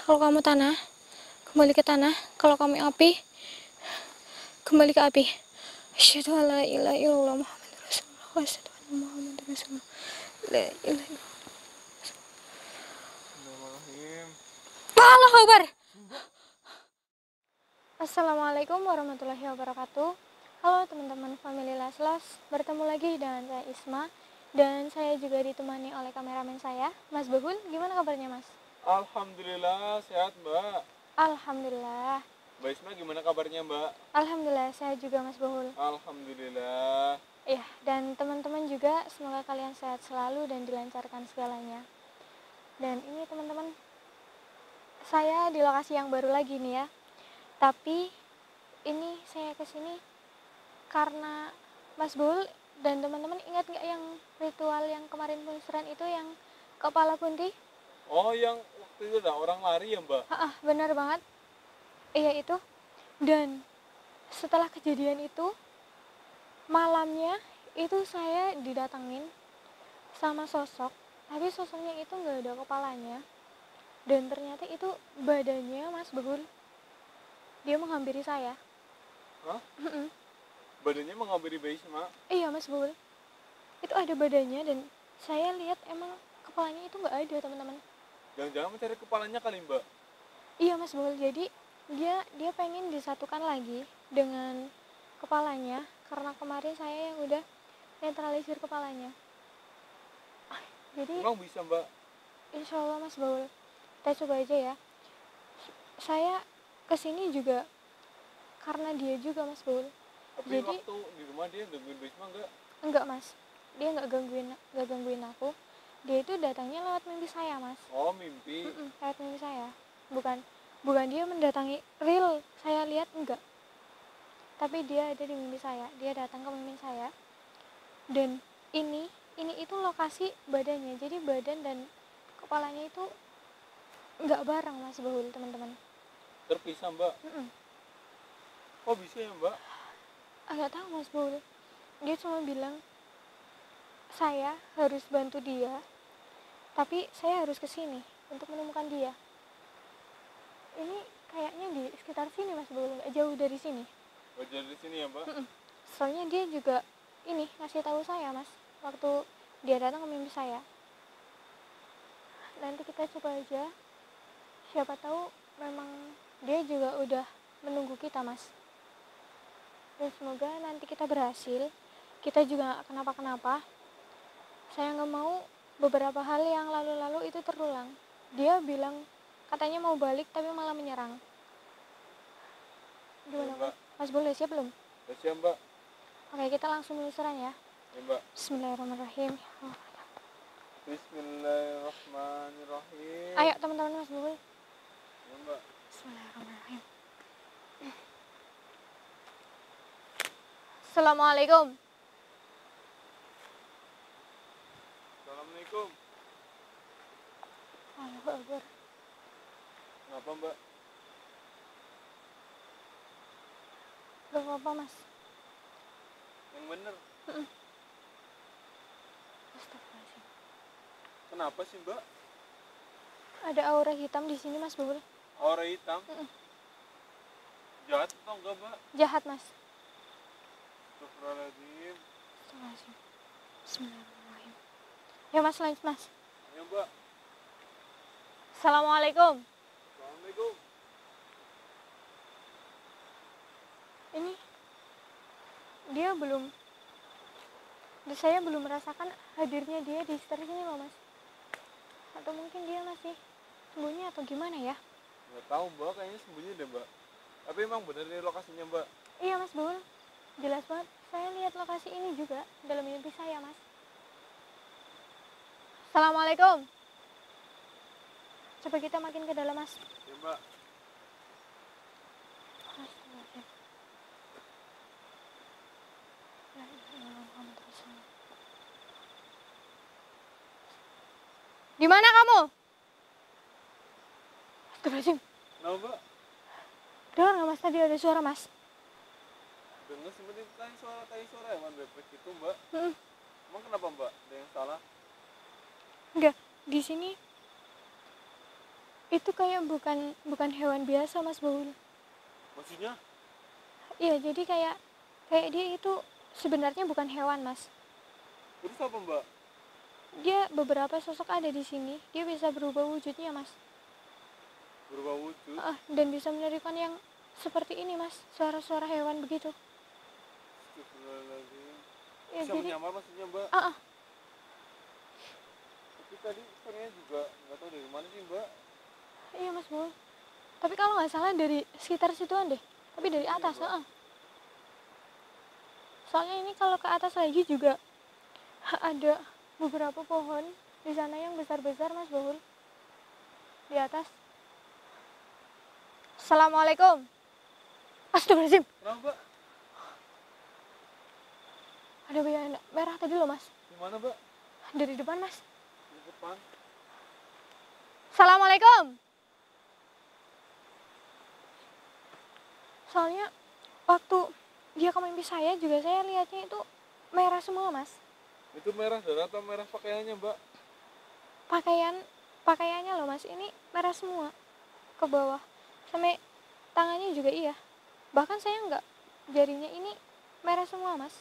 kalau kamu tanah, kembali ke tanah. Kalau kamu api, kembali ke api. Asyhadu an la ilaha illallah Muhammadur Rasulullah wa asyhadu anna Muhammadar Rasulullah. La ilaha illallah. Bismillahirrahmanirrahim. Allahu Akbar. Assalamualaikum warahmatullahi wabarakatuh. Halo teman-teman family Laslas, bertemu lagi dengan saya Isma dan saya juga ditemani oleh kameramen saya, Mas Behul. Gimana kabarnya, Mas? Alhamdulillah sehat, Mbak. Alhamdulillah. Mbak Isma gimana kabarnya, Mbak? Alhamdulillah saya juga, Mas Behul. Alhamdulillah. Iya, dan teman-teman juga semoga kalian sehat selalu dan dilancarkan segalanya. Dan ini teman-teman, saya di lokasi yang baru lagi nih ya. Tapi ini saya kesini karena Mas Bul dan teman-teman ingat nggak yang ritual yang kemarin penyusuran itu yang kepala kunti? Oh, yang waktu itu ada orang lari ya, Mbak? Benar banget. Iya itu. Dan setelah kejadian itu, malamnya itu saya didatengin sama sosok, tapi sosoknya itu nggak ada kepalanya. Dan ternyata itu badannya Mas Behul. Dia menghampiri saya. Hah? Badannya menghampiri Mbak Isma? Iya, Mas Behul. Itu ada badannya dan saya lihat emang kepalanya itu nggak ada, teman-teman. Jangan-jangan mencari kepalanya kali, Mbak? Iya, Mas Behul. Jadi dia pengen disatukan lagi dengan kepalanya karena kemarin saya yang udah netralisir kepalanya. Jadi Emang bisa, Mbak? insya Allah, Mas Behul, kita coba aja ya. Saya kesini juga karena dia juga, Mas Behul. Tapi Jadi waktu di rumah dia gangguin Mbak Isma nggak? enggak, Mas, dia nggak gangguin aku. Dia itu datangnya lewat mimpi saya, Mas. Oh, mimpi. Lewat mimpi saya, bukan dia mendatangi real saya lihat, enggak, tapi dia ada di mimpi saya. Dia datang ke mimpi saya dan ini itu lokasi badannya. Jadi badan dan kepalanya itu enggak bareng, Mas Behul, teman-teman. Terpisah, Mbak? Kok bisa ya, Mbak? Enggak tahu, Mas Behul. Dia cuma bilang saya harus bantu dia, tapi saya harus kesini untuk menemukan dia. Ini kayaknya di sekitar sini, Mas Behul, nggak jauh dari sini. Wajar di sini ya, Mbak? Soalnya dia juga ini ngasih tahu saya, Mas, waktu dia datang ke mimpi saya. Nanti kita coba aja, siapa tahu memang dia juga udah menunggu kita, Mas. Dan semoga nanti kita berhasil, kita juga gak kenapa-kenapa. Saya gak mau beberapa hal yang lalu-lalu itu terulang. Dia bilang katanya mau balik tapi malah menyerang. Gimana, Mbak? Mas boleh siap belum? Ya, siap, Mbak. Oke, kita langsung penelusuran ya. Ya, Mbak. Bismillahirrahmanirrahim. Bismillahirrahmanirrahim. Ayo teman-teman, Mas Bul. Ya, Mbak. Bismillahirrahmanirrahim. Assalamualaikum. Assalamualaikum. Allahu Akbar. Kenapa, Mbak? Gak apa-apa, Mas. Yang bener. Astagfirullahaladzim. Kenapa sih, Mbak? Ada aura hitam di sini, Mas Bul. Aura hitam? Jahat atau enggak, Mbak? Jahat, Mas. Astagfirullahaladzim. Astagfirullahaladzim. Bismillahirrahmanirrahim. Ya, Mas, lanjut, Mas. Ya, Mbak. Assalamualaikum. Assalamualaikum. Ini dia belum, saya belum merasakan hadirnya dia di sekitar sini loh, Mas. Atau mungkin dia masih sembunyi atau gimana ya? Nggak tahu, Mbak, kayaknya sembunyi deh, Mbak. Tapi emang bener nih lokasinya, Mbak? Iya, Mas Bul, jelas banget. Saya lihat lokasi ini juga dalam mimpi saya, Mas. Assalamualaikum. Coba kita makin ke dalam, Mas. Ya, Mbak. Astagfirullahaladzim. La ilaha illallah Muhammadur Rasulullah. Di mana kamu? Astagfirullahaladzim. Kenapa, Mbak? Dengar nggak, Mas, tadi ada suara, Mas? Dengar seperti tadi suara hewan bebek itu, Mbak. Mm-mm. Emang kenapa, Mbak? Ada yang salah? Enggak, di sini Itu kayak bukan hewan biasa Mas Baul. Maksudnya? Iya, jadi kayak dia itu sebenarnya bukan hewan Mas. Terus apa Mbak? Dia beberapa sosok ada di sini. Dia bisa berubah wujudnya Mas. Berubah wujud? Dan bisa menirukan yang seperti ini Mas, suara-suara hewan begitu. Astagfirullahaladzim. Ya, Bisa jadi menyamar maksudnya Mbak? Tapi tadi suaranya juga nggak tahu dari mana sih Mbak. Iya Mas Baul. Tapi kalau nggak salah dari sekitar situan deh. Tapi dari Iya, atas, Mbak. Soalnya ini kalau ke atas lagi juga ada beberapa pohon di sana yang besar-besar Mas Baul. Di atas. Assalamualaikum. Astagfirullahaladzim. Kenapa Mbak? Ada bayangan merah tadi loh Mas. Di mana Mbak? Dari depan Mas. Di depan. Assalamualaikum. Soalnya waktu dia ke mimpi saya juga saya lihatnya itu merah semua Mas. Itu merah darah atau merah pakaiannya Mbak? Pakaiannya loh Mas, ini merah semua ke bawah. Sampai tangannya juga iya. Bahkan saya enggak, jarinya ini merah semua Mas.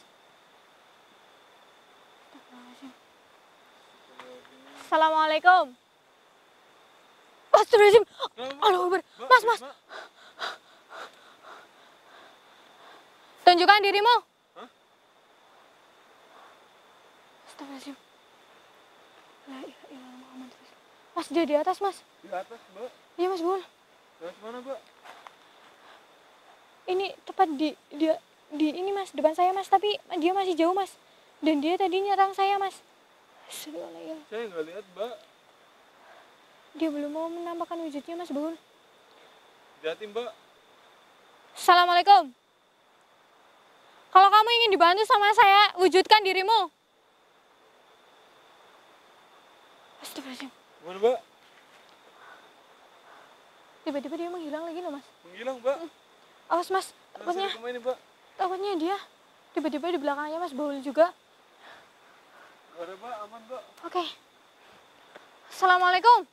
Assalamualaikum. Astagfirullahaladzim. Allahu Akbar. Mas. Tunjukkan dirimu. Hah? Astagfirullahaladzim. La ilaha illallah Muhammad Rasulullah. Mas, dia di atas Mas. Di atas Mbak? Iya Mas Bul. Di atas mana Mbak? Ini tepat di ini Mas, depan saya Mas, tapi dia masih jauh Mas. Dan dia tadi nyerang saya Mas. Astagfirullahaladzim. Saya nggak lihat Mbak. Dia belum mau menampakkan wujudnya Mas Bul. Hati Mbak. Assalamualaikum. Kalau kamu ingin dibantu sama saya, wujudkan dirimu. Astagfirullahaladzim. Gimana Mbak? Tiba-tiba dia menghilang lagi loh Mas. Menghilang Mbak? Awas Mas, Saya kemana Mbak? takutnya dia tiba-tiba di belakangnya Mas Baul juga. Gak ada Mbak, aman Mbak. Oke. Assalamualaikum.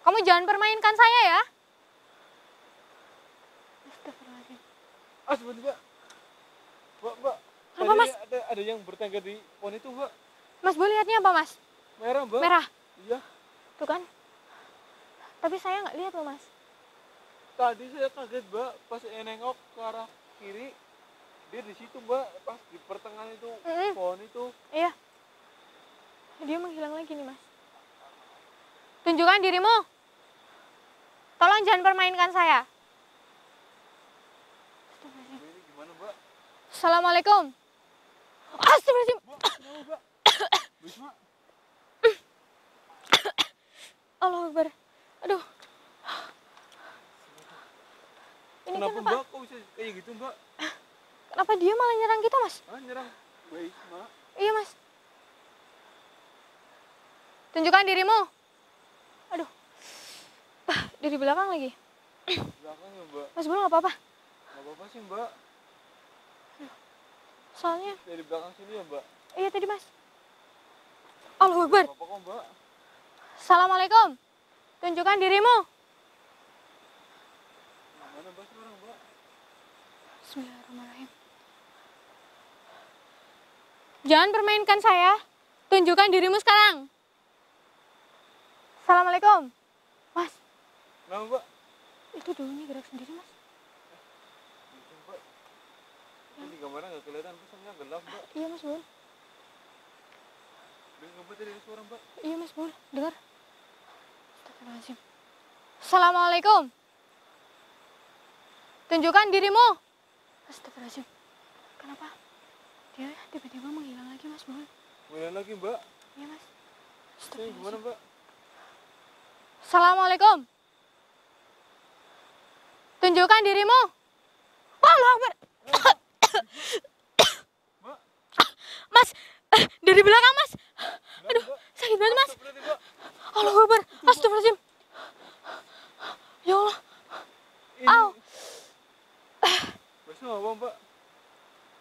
Kamu jangan permainkan saya ya. Astagfirullahaladzim. Sebentar Mbak. Mbak. Kenapa, Tadi Mas? Ada yang bertengkar di pohon itu Mbak. Mas Baul lihatnya apa Mas? Merah Mbak. Merah. Iya. Tuh kan. Tapi saya nggak lihat loh Mas. Tadi saya kaget Mbak, pas saya nengok ke arah kiri, dia di situ Mbak, pas di pertengahan itu pohon itu. Iya. Dia menghilang lagi nih Mas. Tunjukkan dirimu. Tolong jangan permainkan saya. Ini gimana Mbak? Assalamualaikum. Astagfirullahaladzim. Mbak, kenapa Mbak? Bisma. Allahu Akbar. Aduh. Ini Kenapa Mbak kok bisa kayak gitu Mbak? Kenapa dia malah nyerang kita Mas? Nyerang Mbak Isma. Iya Mas. Tunjukkan dirimu. Aduh. Dari belakang lagi. Belakang ya Mbak. Mas belum apa-apa. Gak apa-apa sih Mbak. Soalnya. Dari belakang sini ya Mbak. Iya tadi Mas. Allahu Akbar. Apa kok Mbak? Assalamualaikum. Tunjukkan dirimu. Mana Mbak sekarang Mbak? Bismillahirrahmanirrahim. Jangan permainkan saya. Tunjukkan dirimu sekarang. Assalamualaikum. Mas. Kenapa Mbak? Itu daunnya gerak sendiri Mas. Gitu Mbak. Ini gambarnya gak kelihatan, pesannya gelap Mbak. Iya Mas Bul. Dengar Mbak tadi ada suara Mbak. Iya Mas Bul. Dengar. Astagfirullahaladzim. Assalamualaikum. Tunjukkan dirimu. Astagfirullahaladzim. Kenapa? Dia tiba-tiba menghilang lagi Mas Bul. Mulai lagi Mbak. Iya Mas. Ini gimana Mbak? Assalamualaikum. Tunjukkan dirimu. Allahu Akbar. Mbak. Mas, dari belakang Mas. Kenapa, Aduh, Mbak? sakit banget Mas. Berarti Mbak. Allahu Akbar. Astagfirullahaladzim. Ya Allah. Ini. Au. Masih apa Mbak?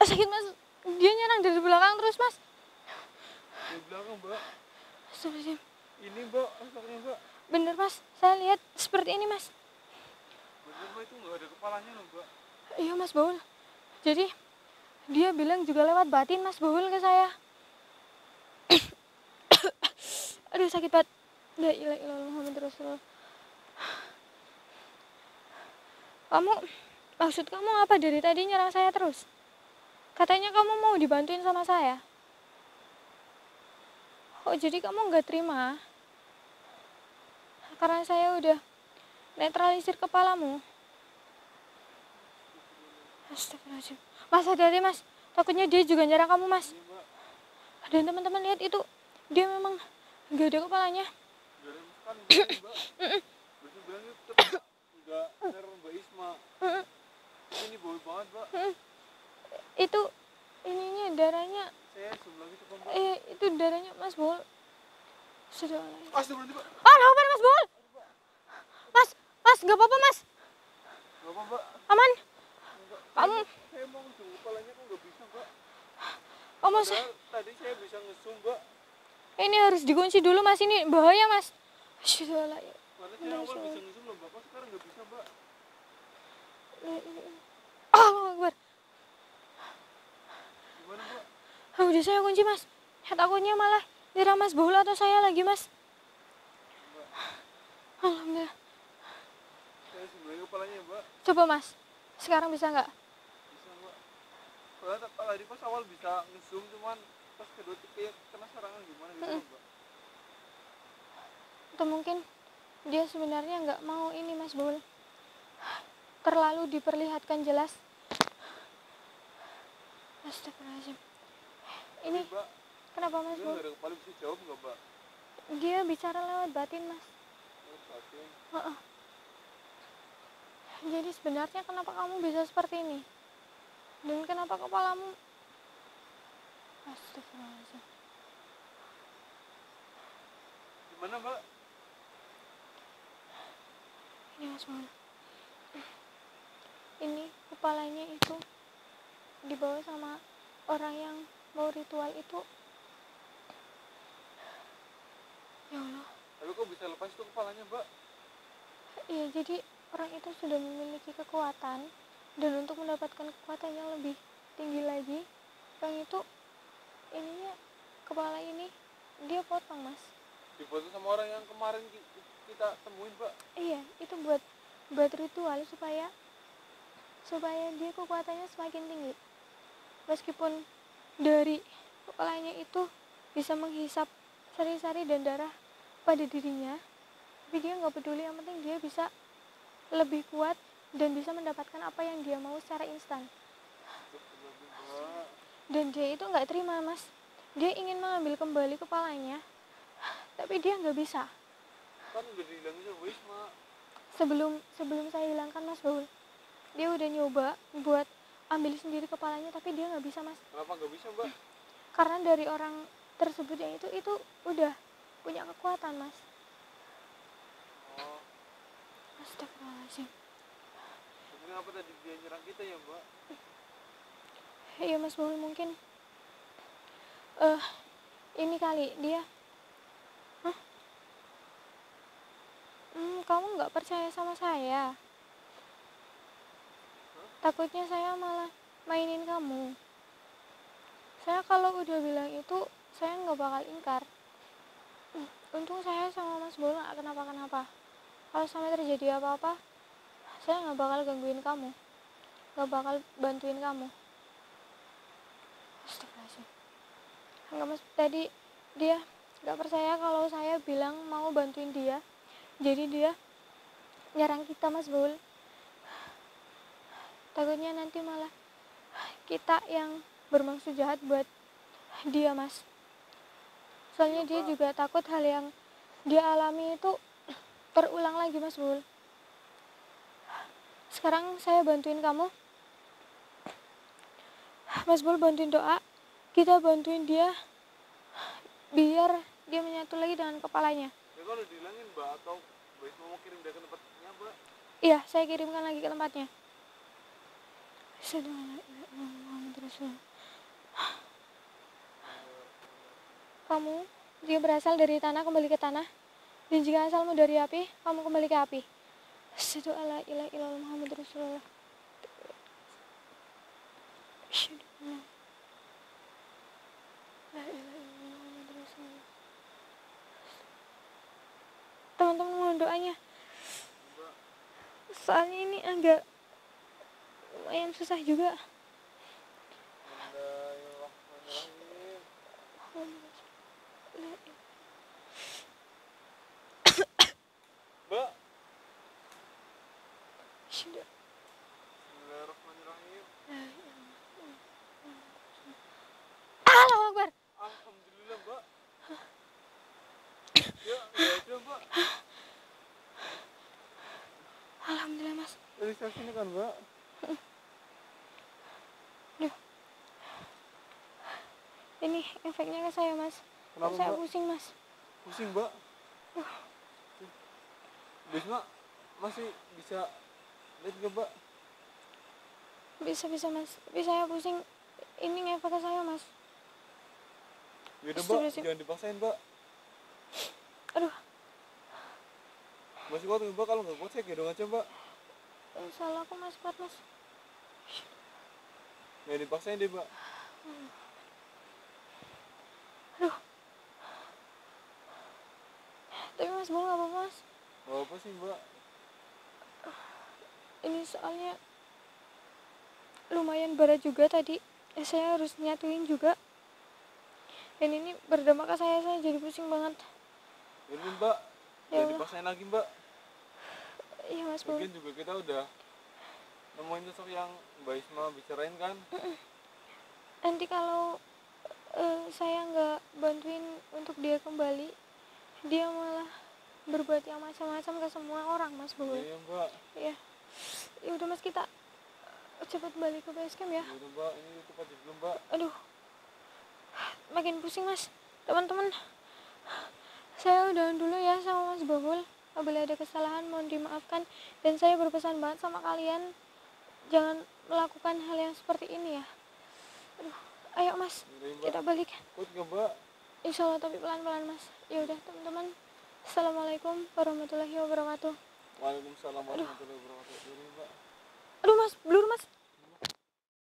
Sakit Mas. Dia nyerang dari belakang terus Mas. Di belakang Mbak. Astagfirullahaladzim. Ini Mbak, asapnya Mbak. Bener Mas, saya lihat seperti ini mas. Bener mbak, itu nggak ada kepalanya loh mbak. Iya mas Baul, jadi dia bilang juga lewat batin mas Baul ke saya. Aduh sakit banget. La ilaha illallah Muhammad Rasulullah. Maksud kamu apa dari tadi nyerang saya terus? Katanya kamu mau dibantuin sama saya. Oh jadi kamu nggak terima karena saya udah netralisir kepalamu? Astagfirullahaladzim. Mas hati-hati mas, takutnya dia juga nyerang kamu mas. Iya mbak. Dan teman-teman lihat itu, dia memang nggak ada kepalanya. Gak ada sekali mbak. Bener bilang itu tetap nggak neror mbak Isma. Ini bau banget mbak. Itu ininya darahnya. Saya zoom lagi tuh mbak. Itu darahnya mas Bol. Sudah. Berhenti mbak. Apa mas Bol? Mas, nggak apa-apa mas. Gak apa mbak. Aman. Enggak. Kamu. Saya mau ngezoom kepalanya kok nggak bisa mbak. Kamu Padahal tadi saya bisa ngezoom mbak. ini harus dikunci dulu mas, ini bahaya mas. Sudah. Mana saya awal bisa ngezoom loh mbak, kok sekarang nggak bisa mbak. Allah Akbar. Gimana mbak? Udah saya kunci mas. Takutnya malah nyerang mas Bol atau saya lagi mas. Mbak, Alhamdulillah. saya zoom lagi kepalanya mbak. Coba mas, sekarang bisa nggak? Bisa mbak. Soalnya tadi pas awal bisa ngezoom, cuman pas kedua kayak kena serangan gimana gitu mbak. Atau mungkin dia sebenarnya nggak mau ini mas Bol, terlalu diperlihatkan jelas. Astagfirullahaladzim. Ini Tapi, mbak, kenapa mas dia Bol? nggak ada kepala bisa jawab nggak mbak? Dia bicara lewat batin mas. Oh, batin. Jadi sebenarnya kenapa kamu bisa seperti ini? Dan kenapa kepalamu? Astagfirullahaladzim. Gimana mbak? Ini mas Bol. Ini kepalanya itu dibawa sama orang yang mau ritual itu. Ya Allah. Tapi kok bisa lepas itu kepalanya mbak? Iya, jadi orang itu sudah memiliki kekuatan, dan untuk mendapatkan kekuatan yang lebih tinggi lagi, orang itu ininya kepala ini dia potong mas. Dibantu sama orang yang kemarin kita temuin mbak. Iya, itu buat ritual supaya dia kekuatannya semakin tinggi. Meskipun dari kepalanya itu bisa menghisap sari-sari dan darah pada dirinya, tapi dia nggak peduli, yang penting dia bisa lebih kuat dan bisa mendapatkan apa yang dia mau secara instan. Dan dia itu nggak terima mas, dia ingin mengambil kembali kepalanya, tapi dia nggak bisa. Kan udah dihilangin sama Wisma. Sebelum saya hilangkan mas Baul, dia udah nyoba buat ambil sendiri kepalanya, tapi dia nggak bisa mas. Kenapa nggak bisa mbak? Karena dari orang tersebut yang itu udah punya kekuatan mas. Oh, Astagfirullahaladzim. mungkin apa tadi dia nyerang kita ya mbak? Iya mas Baul, mungkin ini kali dia. Kamu nggak percaya sama saya? Takutnya saya malah mainin kamu. Saya kalau udah bilang itu saya nggak bakal ingkar. Untung saya sama mas Baul nggak kenapa-kenapa. Kalau sampai terjadi apa-apa, saya nggak bakal gangguin kamu, nggak bakal bantuin kamu. Astagfirullahaladzim. Enggak mas, tadi dia nggak percaya kalau saya bilang mau bantuin dia, jadi dia nyerang kita mas Baul. Takutnya nanti malah kita yang bermaksud jahat buat dia mas. Soalnya dia juga takut hal yang dia alami itu terulang lagi mas Baul. Sekarang saya bantuin kamu, mas Baul bantuin doa, kita bantuin dia biar dia menyatu lagi dengan kepalanya. Ya kan udah dihilangin mbak, atau mbak Isma mau kirim dia ke tempatnya mbak? Iya, saya kirimkan lagi ke tempatnya. Kamu, dia berasal dari tanah kembali ke tanah, Dan jika asalmu dari api, kamu kembali ke api. Asyhadu alla ilaha illallah Muhammadur Rasulullah. Asyhadu alla ilaha illallah Muhammadur Rasulullah. Teman-teman mohon doanya. Soalnya ini agak lumayan susah juga. Mbak. Allahu Akbar. Alhamdulillah, Mbak. Ya, enggak ada, Mbak. Alhamdulillah, Mas. Dari sini kan, Mbak? Duh. Ini efeknya ke saya, Mas. Kenapa, Saya Mbak? pusing, Mas. Pusing, Mbak? Bisma masih bisa lihat nggak, Mbak? Bisa, Mas. Tapi saya pusing. Ini ngefek ke saya, Mas. Yaudah, Mbak, jangan dipaksain, Mbak. Aduh. Masih kuat nggak, Mbak? Kalau nggak kuat, saya gendong aja, Mbak. Salah aku, Mas. Kuat, Mas. Jangan dipaksain deh, Mbak. Aduh. Tapi Mas, boleh nggak apa-apa, Mas? Nggak apa sih, Mbak. Ini soalnya lumayan berat juga tadi. Saya harus nyatuin juga. Dan ini berdampak ke saya jadi pusing banget. Ini, Mbak. Ya Jangan dipaksain lagi, Mbak. Iya, Mas, boleh. Mungkin juga kita udah nemuin sosok yang Mbak Isma bicarain kan. Nanti kalau saya nggak bantuin untuk dia kembali, dia malah berbuat yang macam-macam ke semua orang, Mas, boleh. Iya, Mbak. Iya. Ya udah, Mas, kita cepat balik ke base camp ya. Udah, Mbak, ini cepat dulu, Mbak. Aduh, makin pusing, Mas. Teman-teman, saya udahan dulu ya sama Mas Bahul. Apabila ada kesalahan mohon dimaafkan. Dan saya berpesan banget sama kalian, jangan melakukan hal yang seperti ini ya. Aduh, ayo, Mas, Udah, kita balik. Kuat nggak, Mbak? Insya Allah, tapi pelan-pelan, Mas. Ya udah, teman-teman. Assalamualaikum warahmatullahi wabarakatuh. Waalaikumsalam warahmatullahi wabarakatuh. Ini, Mbak. Aduh, Mas, blur, Mas.